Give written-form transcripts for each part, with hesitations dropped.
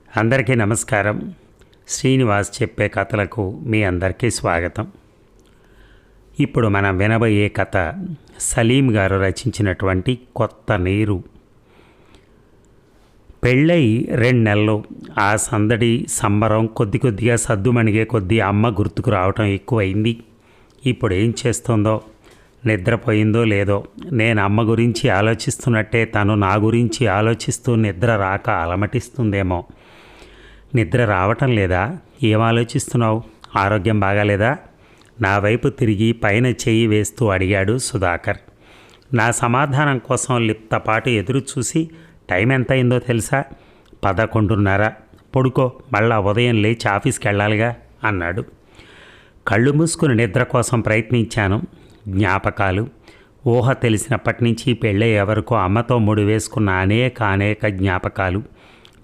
అందరికీ నమస్కారం. శ్రీనివాస్ చెప్పే కథలకు మీ అందరికీ స్వాగతం. ఇప్పుడు మనం వినబోయే కథ సలీం గారు రచించినటువంటి కొత్త నీరు. పెళ్ళై 2 నెలలు. ఆ సందడి సంబరం కొద్దిగా సద్దుమణిగే కొద్దీ అమ్మ గుర్తుకు రావటం ఎక్కువైంది. ఇప్పుడు ఏం చేస్తుందో, నిద్రపోయిందో లేదో. నేను అమ్మ గురించి ఆలోచిస్తున్నట్టే తను నా గురించి ఆలోచిస్తూ నిద్ర రాక అలమటిస్తుందేమో. నిద్ర రావటం లేదా? ఏం ఆలోచిస్తున్నావు? ఆరోగ్యం బాగాలేదా? నా వైపు తిరిగి పైన చెయ్యి వేస్తూ అడిగాడు సుధాకర్. నా సమాధానం కోసం లిప్తపాటు ఎదురు చూసి, టైం ఎంత అయిందో తెలుసా? 11:30. పడుకో, మళ్ళా ఉదయం లేచి ఆఫీస్కి వెళ్ళాలిగా అన్నాడు. కళ్ళు మూసుకుని నిద్ర కోసం ప్రయత్నించాను. జ్ఞాపకాలు, ఊహ తెలిసినప్పటి నుంచి పెళ్ళయ్యే వరకు అమ్మతో ముడివేసుకున్న అనేక జ్ఞాపకాలు.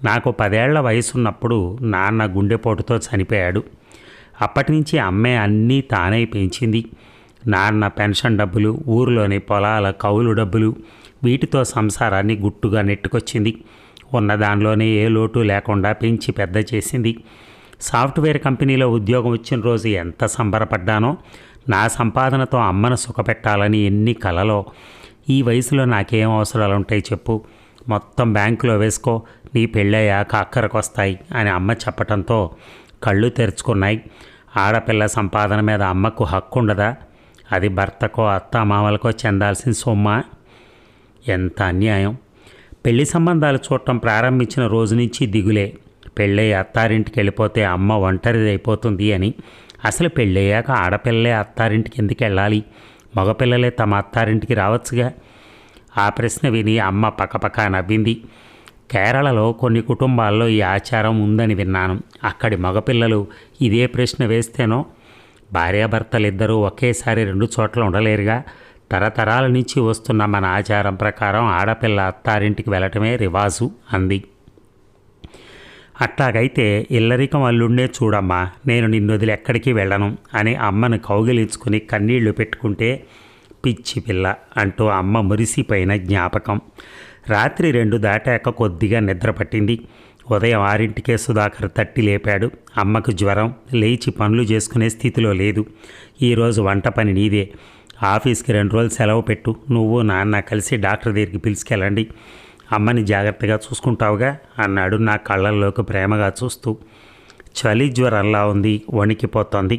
నాకు 10 ఏళ్ల వయసున్నప్పుడు నాన్న గుండెపోటుతో చనిపోయాడు. అప్పటి నుంచి అమ్మే అన్నీ తానే పెంచింది. నాన్న పెన్షన్ డబ్బులు, ఊరిలోని పొలాల కౌలు డబ్బులు, వీటితో సంసారాన్ని గుట్టుగా నెట్టుకొచ్చింది. ఉన్న దానిలోనే ఏ లోటు లేకుండా పెంచి పెద్ద చేసింది. సాఫ్ట్వేర్ కంపెనీలో ఉద్యోగం వచ్చిన రోజు ఎంత సంబరపడ్డానో. నా సంపాదనతో అమ్మను సుఖపెట్టాలని ఎన్ని కలలో. ఈ వయసులో నాకేం అవసరాలు ఉంటాయి చెప్పు? మొత్తం బ్యాంకులో వేసుకో, నీ పెళ్ళయ్యాక అక్కరకొస్తాయి అని అమ్మ చెప్పడంతో కళ్ళు తెరుచుకున్నాయి. ఆడపిల్ల సంపాదన మీద అమ్మకు హక్కు ఉండదా? అది భర్తకో అత్తామామలకో చెందాల్సిన సొమ్మ. ఎంత అన్యాయం! పెళ్లి సంబంధాలు చూడటం ప్రారంభించిన రోజు నుంచి దిగులే. పెళ్ళయి అత్తారింటికి వెళ్ళిపోతే అమ్మ ఒంటరిదైపోతుంది అని. అసలు పెళ్ళయ్యాక ఆడపిల్లలే అత్తారింటికి ఎందుకు వెళ్ళాలి? మగపిల్లలే తమ అత్తారింటికి రావచ్చుగా. ఆ ప్రశ్న విని అమ్మ పకపక నవ్వింది. కేరళలో కొన్ని కుటుంబాల్లో ఈ ఆచారం ఉందని విన్నాను. అక్కడి మగపిల్లలు ఇదే ప్రశ్న వేస్తేనో, భార్యాభర్తలిద్దరూ ఒకేసారి 2 చోట్ల ఉండలేరుగా. తరతరాల నుంచి వస్తున్న మన ఆచారం ప్రకారం ఆడపిల్ల అత్తారింటికి వెళ్ళటమే రివాజు అంది. అట్లాగైతే ఇల్లరికం అల్లుండే చూడమ్మా, నేను నిన్ను వదిలి ఎక్కడికి వెళ్ళను అని అమ్మను కౌగిలించుకుని కన్నీళ్లు పెట్టుకుంటే, పిచ్చి పిల్ల అంటూ అమ్మ మురిసిపోయిన జ్ఞాపకం. రాత్రి 2 దాటాక కొద్దిగా నిద్ర పట్టింది. ఉదయం 6ంటికే సుధాకర్ తట్టి లేపాడు. అమ్మకు జ్వరం, లేచి పనులు చేసుకునే స్థితిలో లేదు. ఈరోజు వంట పని నీదే. ఆఫీస్కి 2 రోజులు సెలవు పెట్టు. నువ్వు నాన్న కలిసి డాక్టర్ దగ్గరికి పిలుచుకెళ్ళండి. అమ్మని జాగ్రత్తగా చూసుకుంటావుగా అన్నాడు నా కళ్ళల్లోకి ప్రేమగా చూస్తూ. చలి జ్వరంలా ఉంది, వణికిపోతోంది.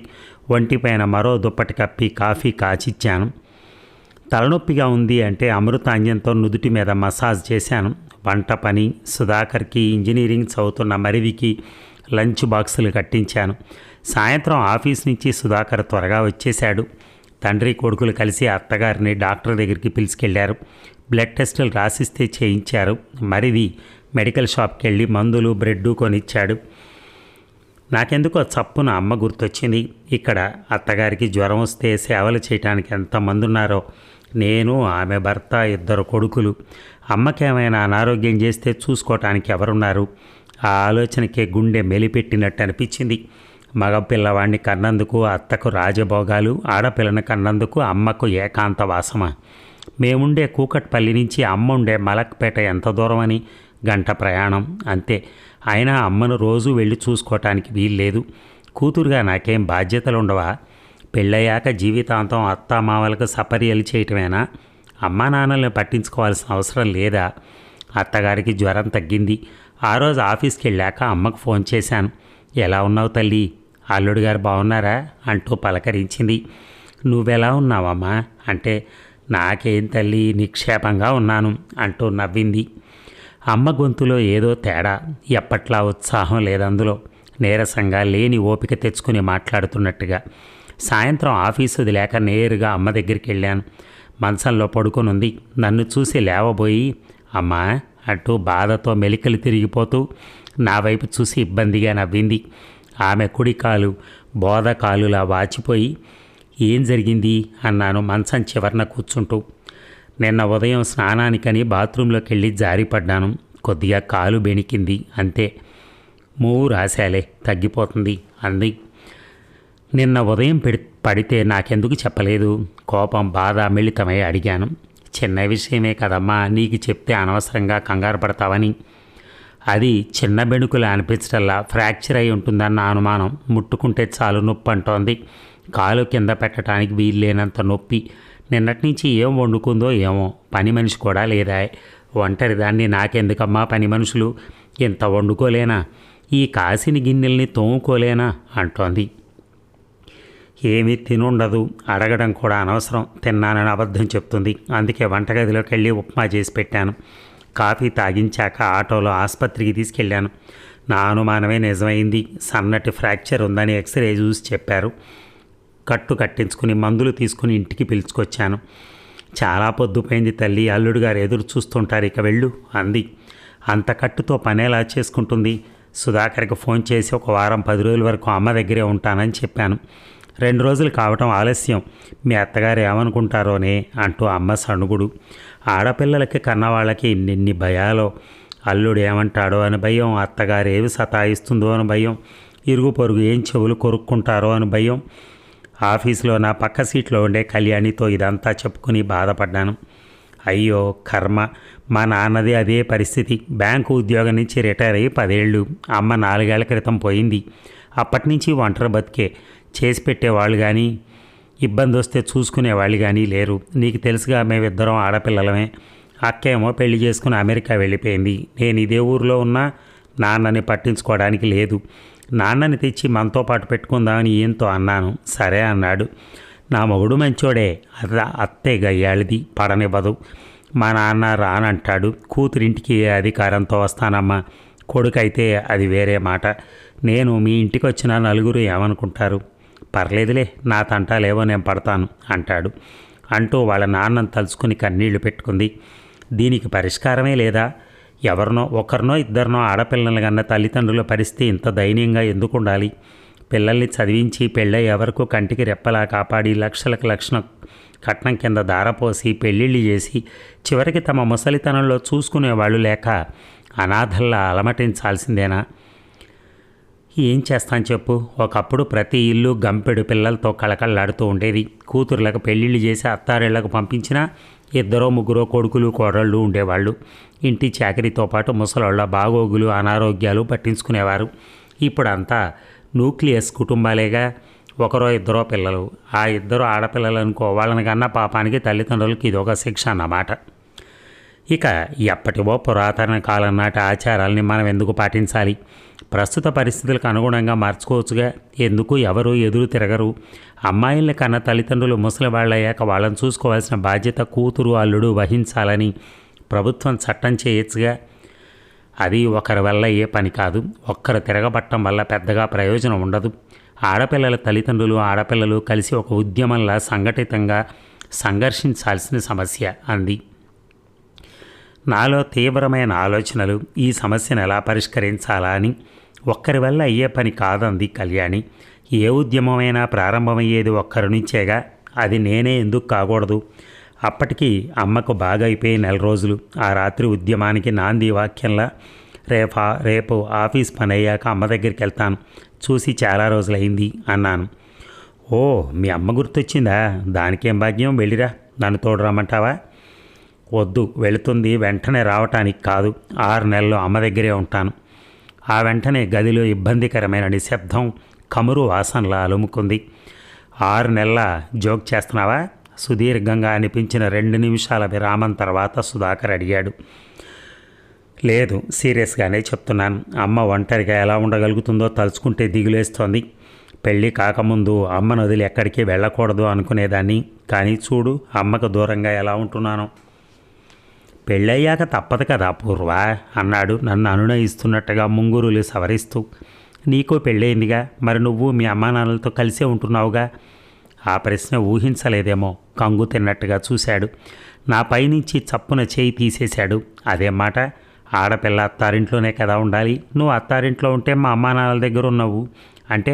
ఒంటిపైన మరో దుప్పటి కప్పి కాఫీ కాచిచ్చాను. తలనొప్పిగా ఉంది అంటే అమృతాంజంతో నుదుటి మీద మసాజ్ చేశాను. వంట పని, సుధాకర్కి, ఇంజనీరింగ్ చదువుతున్న మరిదికి లంచ్ బాక్సులు కట్టించాను. సాయంత్రం ఆఫీస్ నుంచి సుధాకర్ త్వరగా వచ్చేశాడు. తండ్రి కొడుకులు కలిసి అత్తగారిని డాక్టర్ దగ్గరికి పిలుచుకెళ్లారు. బ్లడ్ టెస్టులు రాసిస్తే చేయించారు. మరిది మెడికల్ షాప్కి వెళ్ళి మందులు, బ్రెడ్డు కొనిచ్చాడు. నాకెందుకో చప్పున అమ్మ గుర్తొచ్చింది. ఇక్కడ అత్తగారికి జ్వరం వస్తే సేవలు చేయడానికి ఎంతమంది ఉన్నారో. నేను, ఆమె భర్త, 2 కొడుకులు. అమ్మకేమైనా అనారోగ్యం చేస్తే చూసుకోవటానికి ఎవరున్నారు? ఆ ఆలోచనకే గుండె మెలిపెట్టినట్టు అనిపించింది. మగపిల్లవాడిని కన్నందుకు అత్తకు రాజభోగాలు, ఆడపిల్లని కన్నందుకు అమ్మకు ఏకాంతవాసమా? మేముండే కూకట్పల్లి నుంచి అమ్మ ఉండే మలక్పేట ఎంత దూరం అని? 1 గంట ప్రయాణం అంతే. అయినా అమ్మను రోజు వెళ్ళి చూసుకోవటానికి వీల్లేదు. కూతురుగా నాకేం బాధ్యతలు ఉండవా? పెళ్ళయ్యాక జీవితాంతం అత్తామామలకు సపర్యలు చేయటమేనా? అమ్మా నాన్నల్ని పట్టించుకోవాల్సిన అవసరం లేదా? అత్తగారికి జ్వరం తగ్గింది. ఆ రోజు ఆఫీస్కి వెళ్ళాక అమ్మకు ఫోన్ చేశాను. ఎలా ఉన్నావు తల్లి? అల్లుడు గారు బాగున్నారా అంటూ పలకరించింది. నువ్వెలా ఉన్నావమ్మా అంటే, నాకేం తల్లి, నిక్షేపంగా ఉన్నాను అంటూ నవ్వింది. అమ్మ గొంతులో ఏదో తేడా, ఎప్పట్లా ఉత్సాహం లేదందులో. నీరసంగా, లేని ఓపిక తెచ్చుకుని మాట్లాడుతున్నట్టుగా. సాయంత్రం ఆఫీసు వదిలేక నేరుగా అమ్మ దగ్గరికి వెళ్ళాను. మంచంలో పడుకొనుంది. నన్ను చూసి లేవబోయి, అమ్మా అంటూ బాధతో మెలికలు తిరిగిపోతూ నా వైపు చూసి ఇబ్బందిగా నవ్వింది. ఆమె కుడికాలు బోధకాలులా వాచిపోయి, ఏం జరిగింది అన్నాను మంచం చివరన కూర్చుంటూ. నిన్న ఉదయం స్నానానికని బాత్రూంలోకి వెళ్ళి జారిపడ్డాను. కొద్దిగా కాలు బెణికింది అంతే. మూవు రాశాలే, తగ్గిపోతుంది అంది. నిన్న ఉదయం పడితే నాకెందుకు చెప్పలేదు? కోపం, బాధ మిళితమై అడిగాను. చిన్న విషయమే కదమ్మా, నీకు చెప్తే అనవసరంగా కంగారు పడతావని. అది చిన్న బెణుకులు అనిపించటల్లా ఫ్రాక్చర్ అయి ఉంటుందన్న అనుమానం. ముట్టుకుంటే చాలు నొప్పి అంటోంది. కాలు కింద పెట్టడానికి వీల్లేనంత నొప్పి. నిన్నటి నుంచి ఏం వండుకుందో ఏమో. పని మనిషి కూడా లేదా. ఒంటరి దాన్ని నాకెందుకమ్మా పని మనుషులు? ఇంత వండుకోలేనా? ఈ కాసిన గిన్నెల్ని తోముకోలేనా అంటోంది. ఏమీ తినుండదు, అడగడం కూడా అనవసరం. తిన్నానని అబద్ధం చెప్తుంది. అందుకే వంటగదిలోకి వెళ్ళి ఉప్మా చేసి పెట్టాను. కాఫీ తాగించాక ఆటోలో ఆసుపత్రికి తీసుకెళ్ళాను. నా అనుమానమే నిజమైంది. సన్నటి ఫ్రాక్చర్ ఉందని ఎక్స్రే చూసి చెప్పారు. కట్టు కట్టించుకుని మందులు తీసుకుని ఇంటికి పిలుచుకొచ్చాను. చాలా పొద్దుపోయింది తల్లి, అల్లుడు గారు ఎదురు చూస్తుంటారు, ఇక వెళ్ళు అంది. అంత కట్టుతో పనేలా చేసుకుంటుంది? సుధాకర్కి ఫోన్ చేసి ఒక వారం 10 రోజుల వరకు అమ్మ దగ్గరే ఉంటానని చెప్పాను. 2 రోజులు కావటం ఆలస్యం. మీ అత్తగారు ఏమనుకుంటారోనే అంటూ అమ్మ సణుగుడు. ఆడపిల్లలకి కన్నవాళ్ళకి ఇన్ని భయాలో. అల్లుడు ఏమంటాడో అని భయం, అత్తగారు ఏవి సతాయిస్తుందో అని భయం, ఇరుగు పొరుగు ఏం చెవులు కొరుక్కుంటారో అని భయం. ఆఫీసులో నా పక్క సీట్లో ఉండే కళ్యాణితో ఇదంతా చెప్పుకుని బాధపడ్డాను. అయ్యో కర్మ, మా నాన్నది అదే పరిస్థితి. బ్యాంకు ఉద్యోగం నుంచి రిటైర్ అయ్యి 10 ఏళ్ళు. అమ్మ 4 ఏళ్ల క్రితం పోయింది. అప్పటి నుంచి ఒంటరి బతికే. చేసి పెట్టేవాళ్ళు కానీ, ఇబ్బంది వస్తే చూసుకునేవాళ్ళు కానీ లేరు. నీకు తెలుసుగా, మేమిద్దరం ఆడపిల్లలమే. అక్కేమో పెళ్లి చేసుకుని అమెరికా వెళ్ళిపోయింది. నేను ఇదే ఊరిలో ఉన్నా నాన్నని పట్టించుకోవడానికి లేదు. నాన్నని తెచ్చి మనతో పాటు పెట్టుకుందామని ఈయంతో అన్నాను. సరే అన్నాడు. నా మొగుడు మంచోడే, అత్తే గయ్యాళిది, పడనివ్వదు. మా నాన్న రానంటాడు. కూతురింటికి ఏ అధికారంతో వస్తానమ్మా? కొడుకైతే అది వేరే మాట. నేను మీ ఇంటికి వచ్చిన నలుగురు ఏమనుకుంటారు? పర్లేదులే, నా తంటాలేవో నేను పడతాను అంటాడు. అంటూ వాళ్ళ నాన్నను తలుచుకుని కన్నీళ్లు పెట్టుకుంది. దీనికి పరిష్కారమే లేదా? ఎవరినో ఒకరినో ఇద్దరినో ఆడపిల్లలు కన్నా తల్లిదండ్రుల పరిస్థితి ఇంత దయనీయంగా ఎందుకు ఉండాలి? పిల్లల్ని చదివించి పెళ్ళై ఎవరికో కంటికి రెప్పలా కాపాడి లక్షలకు లక్షణ కట్నం కింద దారపోసి పెళ్ళిళ్ళు చేసి చివరికి తమ ముసలితనంలో చూసుకునేవాళ్ళు లేక అనాథల్లా అలమటించాల్సిందేనా? ఏం చేస్తాను చెప్పు. ఒకప్పుడు ప్రతి ఇల్లు గంపెడు పిల్లలతో కళకళలాడుతూ ఉండేది. కూతుర్లకు పెళ్ళిళ్ళు చేసి అత్తారేళ్లకు పంపించినా 2-3 కొడుకులు కోడళ్ళు ఉండేవాళ్ళు. ఇంటి చాకరీతో పాటు ముసలోళ్ళ బాగోగులు అనారోగ్యాలు పట్టించుకునేవారు. ఇప్పుడంతా న్యూక్లియస్ కుటుంబాలేగా. 1-2 పిల్లలు. ఆ 2 ఆడపిల్లలు అనుకో. వాళ్ళని కన్నా పాపానికి తల్లిదండ్రులకి ఇదొక శిక్ష అన్నమాట. ఇక ఎప్పటివో పురాతన కాలం నాటి ఆచారాలని మనం ఎందుకు పాటించాలి? ప్రస్తుత పరిస్థితులకు అనుగుణంగా మార్చుకోవచ్చుగా. ఎందుకు ఎవరు ఎదురు తిరగరు? అమ్మాయిల్ని కన్న తల్లిదండ్రులు ముసలి వాళ్ళయ్యాక వాళ్ళని చూసుకోవాల్సిన బాధ్యత కూతురు అల్లుడు వహించాలని ప్రభుత్వం చట్టం చేయొచ్చుగా. అది ఒకరి వల్ల ఏ పని కాదు. ఒక్కరు తిరగబట్టం వల్ల పెద్దగా ప్రయోజనం ఉండదు. ఆడపిల్లల తల్లిదండ్రులు ఆడపిల్లలు కలిసి ఒక ఉద్యమంలా సంఘటితంగా సంఘర్షించాల్సిన సమస్య అంది. నాలో తీవ్రమైన ఆలోచనలు. ఈ సమస్యను ఎలా పరిష్కరించాలా అని. ఒక్కరి వల్ల అయ్యే పని కాదంది కళ్యాణి. ఏ ఉద్యమమైనా ప్రారంభమయ్యేది ఒక్కరి నుంచేగా. అది నేనే ఎందుకు కాకూడదు? అప్పటికి అమ్మకు బాగా అయిపోయి 4 రోజులు. ఆ రాత్రి ఉద్యమానికి నాంది వాక్యంలా రేపు ఆఫీస్ పని అయ్యాక అమ్మ దగ్గరికి వెళ్తాను. చూసి చాలా రోజులైంది అన్నాను. ఓ, మీ అమ్మ గుర్తొచ్చిందా? దానికేం భాగ్యం, వెళ్ళిరా. నన్ను తోడు రమ్మంటావా? వద్దు, వెళుతుంది వెంటనే రావటానికి కాదు. 6 నెలలు అమ్మ దగ్గరే ఉంటాను. ఆ వెంటనే గదిలో ఇబ్బందికరమైన నిశ్శబ్దం కమురు వాసనలా అలుముకుంది. 6 నెలల జోక్ చేస్తున్నావా? సుదీర్ఘంగా అనిపించిన 2 నిమిషాల విరామం తర్వాత సుధాకర్ అడిగాడు. లేదు, సీరియస్గానే చెప్తున్నాను. అమ్మ ఒంటరిగా ఎలా ఉండగలుగుతుందో తలుచుకుంటే దిగులేస్తోంది. పెళ్ళి కాకముందు అమ్మను వదిలి ఎక్కడికి వెళ్ళకూడదు అనుకునేదాన్ని. కానీ చూడు అమ్మకు దూరంగా ఎలా ఉంటున్నాను. పెళ్ళయ్యాక తప్పదు కదా పూర్వ అన్నాడు నన్ను అనునయిస్తున్నట్టుగా ముంగురులు సవరిస్తూ. నీకో పెళ్ళయిందిగా, మరి నువ్వు మీ అమ్మానాన్నలతో కలిసే ఉంటున్నావుగా. ఆ ప్రశ్న ఊహించలేదేమో. కంగు తిన్నట్టుగా చూశాడు. నా పైనుంచి చప్పున చేయి తీసేశాడు. అదేం మాట? ఆడపిల్ల అత్తారింట్లోనే కదా ఉండాలి. నువ్వు అత్తారింట్లో ఉంటే మా అమ్మానాన్నల దగ్గర ఉన్నావు. అంటే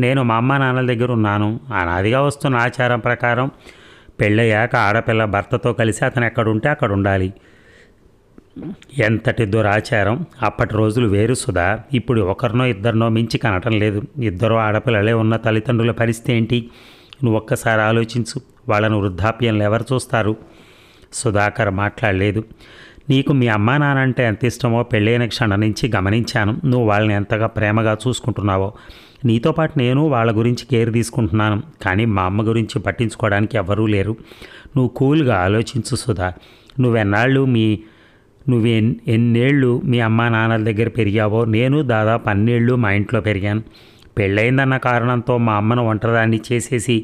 నేను మా అమ్మానాన్నల దగ్గర ఉన్నాను. అనాదిగా వస్తున్న ఆచారం ప్రకారం పెళ్ళయ్యాక ఆడపిల్ల భర్తతో కలిసి అతను ఎక్కడుంటే అక్కడ ఉండాలి. ఎంతటి దురాచారం! అప్పటి రోజులు వేరు సుధా. ఇప్పుడు ఒకరినో ఇద్దరినో మించి కనటం లేదు. 2 ఆడపిల్లలే ఉన్న తల్లిదండ్రుల పరిస్థితి ఏంటి? నువ్వు ఒక్కసారి ఆలోచించు. వాళ్ళను వృద్ధాప్యంలో ఎవరు చూస్తారు? సుధాకర్ మాట్లాడలేదు. నీకు మీ అమ్మా నాన్న అంటే ఎంత ఇష్టమో పెళ్ళైన క్షణం నుంచి గమనించాను. నువ్వు వాళ్ళని ఎంతగా ప్రేమగా చూసుకుంటున్నావో. నీతో పాటు నేను వాళ్ళ గురించి కేర్ తీసుకుంటున్నాను. కానీ మా అమ్మ గురించి పట్టించుకోవడానికి ఎవ్వరూ లేరు. నువ్వు కూల్గా ఆలోచించు సుధా. ఎన్నేళ్ళు మీ అమ్మా నాన్నల దగ్గర పెరిగావో, నేను దాదాపు అన్నేళ్ళు మా ఇంట్లో పెరిగాను. పెళ్ళయిందన్న కారణంతో మా అమ్మను ఒంటరిదాన్ని చేసేసి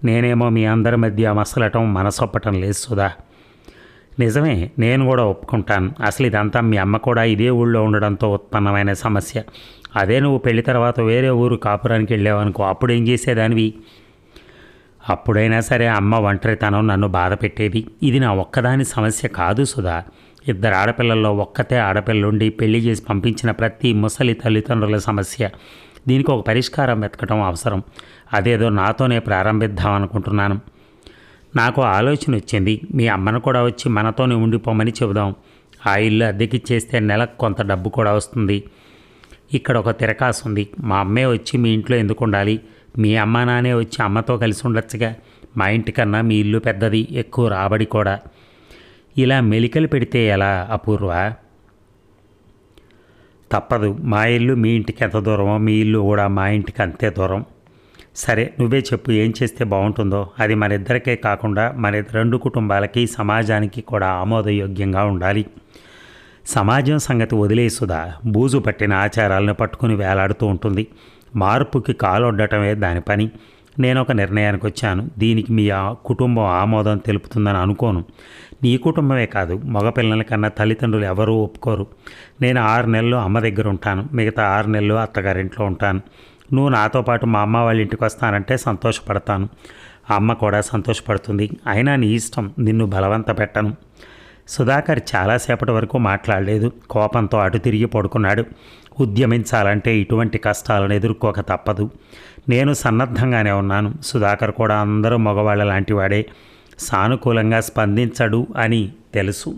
నేనేమో మీ అందరి మధ్య మసలటం మనసొప్పటం లేదు సుధా. నిజమే, నేను కూడా ఒప్పుకుంటాను. అసలు ఇదంతా మీ అమ్మ కూడా ఇదే ఊళ్ళో ఉండడంతో ఉత్పన్నమైన సమస్య. అదే నువ్వు పెళ్లి తర్వాత వేరే ఊరు కాపురానికి వెళ్ళావనుకో, అప్పుడు ఏం చేసేదానివి? అప్పుడైనా సరే అమ్మ ఒంటరితనం నన్ను బాధ పెట్టేది. ఇది నా ఒక్కదాని సమస్య కాదు సుధా. 2 ఆడపిల్లల్లో ఒక్కతే ఆడపిల్లుండి పెళ్లి చేసి పంపించిన ప్రతి ముసలి తల్లిదండ్రుల సమస్య. దీనికి ఒక పరిష్కారం వెతకడం అవసరం. అదేదో నాతోనే ప్రారంభిద్దాం అనుకుంటున్నాను. నాకు ఆలోచన వచ్చింది. మీ అమ్మను కూడా వచ్చి మనతోనే ఉండిపోమని చెబుదాం. ఆ ఇల్లు అద్దెకిచ్చేస్తే నెలకు కొంత డబ్బు కూడా వస్తుంది. ఇక్కడ ఒక తిరకాసు ఉంది. మా అమ్మే వచ్చి మీ ఇంట్లో ఎందుకు ఉండాలి? మీ అమ్మ నానే వచ్చి అమ్మతో కలిసి ఉండొచ్చుగా. మా ఇంటికన్నా మీ ఇల్లు పెద్దది, ఎక్కువ రాబడి కూడా. ఇలా మెలికలు పెడితే ఎలా అపూర్వ? తప్పదు. మా ఇల్లు మీ ఇంటికి ఎంత దూరమో మీ ఇల్లు కూడా మా ఇంటికి అంతే దూరం. సరే, నువ్వే చెప్పు, ఏం చేస్తే బాగుంటుందో. అది మన ఇద్దరికే కాకుండా మన 2 కుటుంబాలకి, సమాజానికి కూడా ఆమోదయోగ్యంగా ఉండాలి. సమాజం సంగతి వదిలేసుదా. బూజు పట్టిన ఆచారాలను పట్టుకుని వేలాడుతూ ఉంటుంది. మార్పుకి కాలొడ్డటమే దాని పని. నేను ఒక నిర్ణయానికి వచ్చాను. దీనికి మీ కుటుంబం ఆమోదం తెలుపుతుందని అనుకోను. నీ కుటుంబమే కాదు, మగపిల్లల కన్నా తల్లిదండ్రులు ఎవరూ ఒప్పుకోరు. నేను 6 నెలలు అమ్మ దగ్గర ఉంటాను. మిగతా 6 నెలలు అత్తగారింట్లో ఉంటాను. నువ్వు నాతో పాటు మా అమ్మ వాళ్ళ ఇంటికి వస్తానంటే సంతోషపడతాను. అమ్మ కూడా సంతోషపడుతుంది. అయినా నీ ఇష్టం, నిన్ను బలవంత పెట్టను. సుధాకర్ చాలాసేపటి వరకు మాట్లాడలేదు. కోపంతో అటు తిరిగి పడుకున్నాడు. ఉద్యమించాలంటే ఇటువంటి కష్టాలను ఎదుర్కోక తప్పదు. నేను సన్నద్ధంగానే ఉన్నాను. సుధాకర్ కూడా అందరూ మగవాళ్ళ లాంటివాడే. సానుకూలంగా స్పందించడు అని తెలుసు.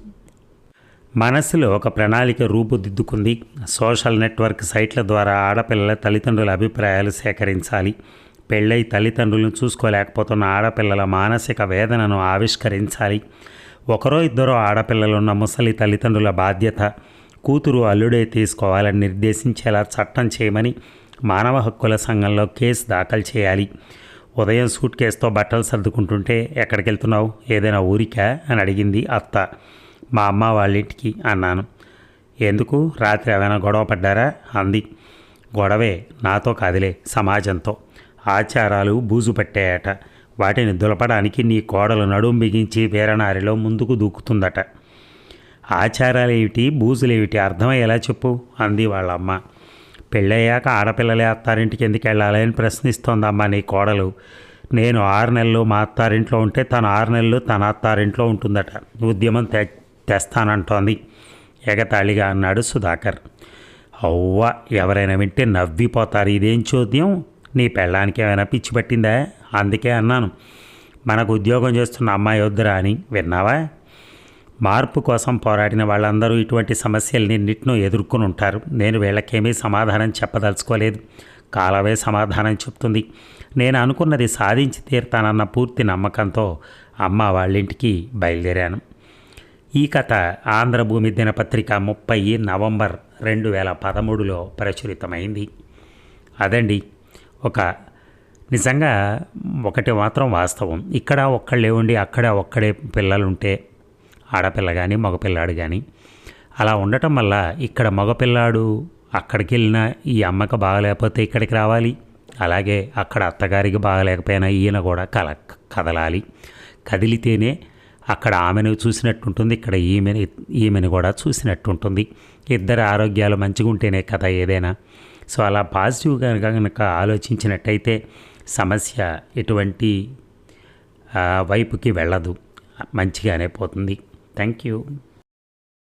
మనసులో ఒక ప్రణాళిక రూపుదిద్దుకుంది. సోషల్ నెట్వర్క్ సైట్ల ద్వారా ఆడపిల్లల తల్లిదండ్రుల అభిప్రాయాలు సేకరించాలి. పెళ్ళై తల్లిదండ్రులను చూసుకోలేకపోతున్న ఆడపిల్లల మానసిక వేదనను ఆవిష్కరించాలి. 1-2 ఆడపిల్లలున్న ముసలి తల్లిదండ్రుల బాధ్యత కూతురు అల్లుడే తీసుకోవాలని నిర్దేశించేలా చట్టం చేయమని మానవ హక్కుల సంఘంలో కేసు దాఖలు చేయాలి. ఉదయం సూట్ కేసుతో బట్టలు సర్దుకుంటుంటే ఎక్కడికి వెళ్తున్నావు? ఏదైనా ఊరికా అని అడిగింది అత్త. మా అమ్మ వాళ్ళ ఇంటికి అన్నాను. ఎందుకు? రాత్రి ఏమైనా గొడవ పడ్డారా అంది. గొడవే, నాతో కాదులే, సమాజంతో. ఆచారాలు బూజు పట్టాయట. వాటిని దులపడానికి నీ కోడలు నడుం బిగించి వీరనారిలో ముందుకు దూకుతుందట. ఆచారాలేమిటి, బూజులేమిటి అర్థమయ్యేలా చెప్పు అంది వాళ్ళమ్మ. పెళ్ళయ్యాక ఆడపిల్లలే అత్తారింటికి ఎందుకు వెళ్ళాలి అని ప్రశ్నిస్తోందమ్మ నీ కోడలు. నేను 6 నెలలు మా అత్తారింట్లో ఉంటే తను 6 నెలలు తన అత్తారింట్లో ఉంటుందట. ఉద్యమం తెస్తానంటోంది ఎగతాళిగా అన్నాడు సుధాకర్. అవ్వ, ఎవరైనా వింటే నవ్విపోతారు. ఇదేం చోద్యం? నీ పెళ్ళానికి ఏమైనా పిచ్చి పట్టిందా? అందుకే అన్నాను, మనకు ఉద్యోగం చేస్తున్న అమ్మాయి వద్దురా అని. విన్నావా? మార్పు కోసం పోరాడిన వాళ్ళందరూ ఇటువంటి సమస్యలన్నింటినూ ఎదుర్కొని ఉంటారు. నేను వీళ్ళకేమీ సమాధానం చెప్పదలుచుకోలేదు. కాలమే సమాధానం చెప్తుంది. నేను అనుకున్నది సాధించి తీరుతానన్న పూర్తి నమ్మకంతో అమ్మ వాళ్ళింటికి బయలుదేరాను. ఈ కథ ఆంధ్రభూమి దినపత్రిక 30 నవంబర్ 2013లో ప్రచురితమైంది. అదండి, నిజంగా ఒకటి మాత్రం వాస్తవం. ఇక్కడ ఒక్కళ్ళే ఉండి అక్కడ ఒక్కడే పిల్లలుంటే, ఆడపిల్ల కానీ మగపిల్లాడు కానీ, అలా ఉండటం వల్ల ఇక్కడ మగపిల్లాడు అక్కడికి వెళ్ళినా ఈ అమ్మకి బాగలేకపోతే ఇక్కడికి రావాలి. అలాగే అక్కడ అత్తగారికి బాగలేకపోయినా ఈయన కూడా కదలాలి. కదిలితేనే అక్కడ ఆమెను చూసినట్టుంటుంది, ఇక్కడ ఈమెను కూడా చూసినట్టుంటుంది. ఇద్దరు ఆరోగ్యాలు మంచిగా ఉంటేనే కదా ఏదైనా. సో అలా పాజిటివ్గా కనుక ఆలోచించినట్టయితే సమస్య ఎటువంటి వైపుకి వెళ్ళదు, మంచిగానే పోతుంది. Thank you.